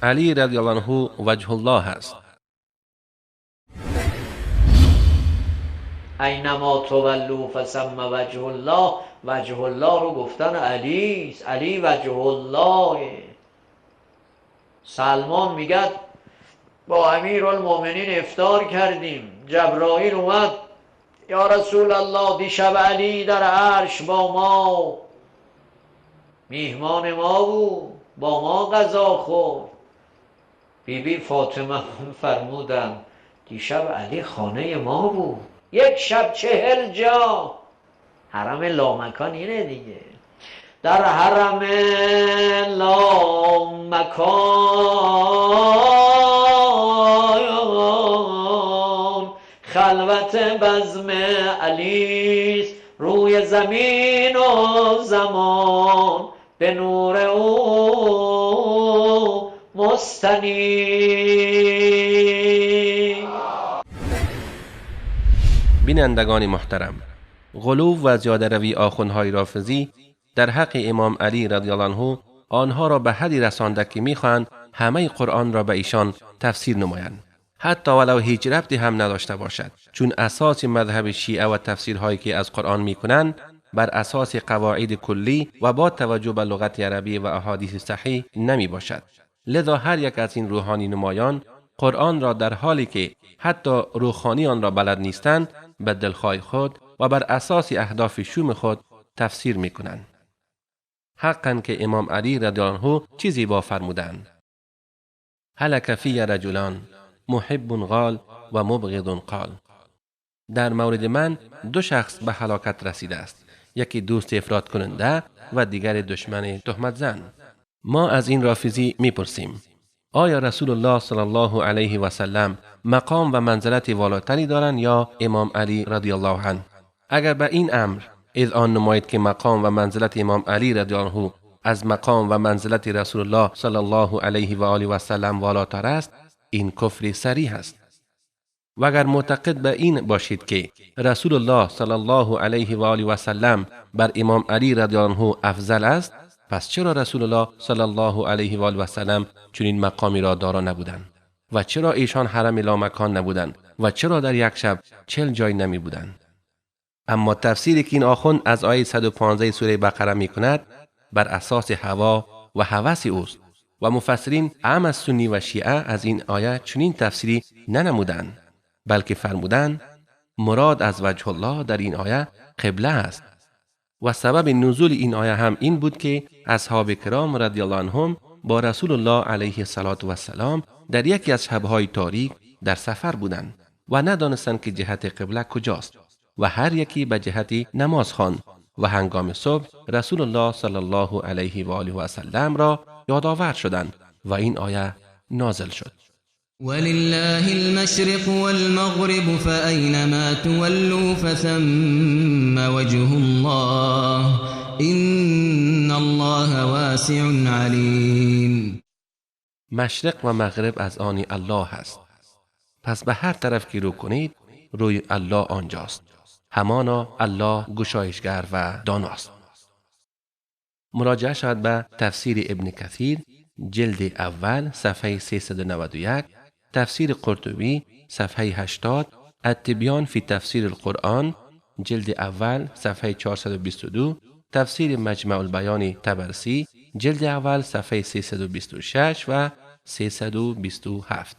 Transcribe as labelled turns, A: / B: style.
A: علی رضی الله عنه وجه الله است.
B: اینما تولوا فثم وجه الله. وجه الله رو گفتن علی است. علی وجه الله. سلمان میگه با امیرالمومنین افطار کردیم، جبرائیل اومد یا رسول الله دیشب علی در عرش با ما میهمان ما بود، با ما غذا خورد. بیبی فاطمه فرمودن دیشب علی خانه ما بود، یک شب 40 جا. حرم لامکان اینه دیگه. در حرم لامکان خلوت بزم علیست، روی زمین و زمان به نور او مستنیر.
A: بینندگان محترم، غلو و زیاده روی آخوندهای رافضی در حق امام علی رضی الله عنه آنها را به حدی رسانده که میخواهند همه قرآن را به ایشان تفسیر نمایند، حتی ولو هیچ ربطی هم نداشته باشد، چون اساس مذهب شیعه و تفسیرهایی که از قرآن میکنند بر اساس قواعد کلی و با توجه به لغت عربی و احادیث صحیح نمی باشد. لذا هر یک از این روحانی نمایان قرآن را در حالی که حتی روحانی آن را بلد نیستند به دلخواه خود و بر اساس اهداف شوم خود تفسیر میکنند. حقا که امام علی رضی الله عنه چیزی با فرمودند: هلک فی رجلان محب قال و مبغض قال. در مورد من 2 شخص به هلاکت رسیده است، یکی دوست افراد کننده و دیگر دشمن تهمت زن. ما از این رافضی میپرسیم آیا رسول الله صلی الله علیه و سلم مقام و منزلت والاتری دارند یا امام علی رضی الله عنه؟ اگر به این امر اذعان نمایید که مقام و منزلت امام علی رضی الله عنه از مقام و منزلت رسول الله صلی الله علیه و آله و سلم والاتر است، این کفر صریح است. و اگر معتقد به این باشید که رسول الله صلی الله علیه و آله و سلم بر امام علی رضی الله عنه افضل است، پس چرا رسول الله صلی الله علیه و آله و سلم چنین مقامی را دارا نبودند و چرا ایشان حرم لامکان نبودند و چرا در یک شب 40 جای نمی بودند؟ اما تفسیری که این آخوند از آیه 115 سوره بقره می کند بر اساس هوا و هوس اوست و مفسرین اعم از سنی و شیعه از این آیه چنین تفسیری ننمودند، بلکه فرمودند مراد از وجه الله در این آیه قبله است و سبب نزول این آیه هم این بود که اصحاب کرام رضی الله عنهم با رسول الله علیه الصلاة و السلام در یکی از شب‌های تاریک در سفر بودند و ندانستند که جهت قبله کجاست و هر یکی به جهت نماز خواند و هنگام صبح رسول الله صلی الله علیه و آله و سلم را یادآور شدند و این آیه نازل شد.
C: ولله المشرق والمغرب فأينما تولوا فثم وجه الله إن الله واسع عليم.
A: مشرق و مغرب از آن الله است، پس به هر طرف که رو کنید روی الله آنجاست. همانا الله گشایشگر و داناست. مراجعه شد به تفسیر ابن کثیر جلد اول صفحه 391، تفسیر قرطبی صفحه 80، التبیان فی تفسیر القرآن جلد اول صفحه 422، تفسیر مجمع البیان طبرسی جلد اول صفحه 326 و 327.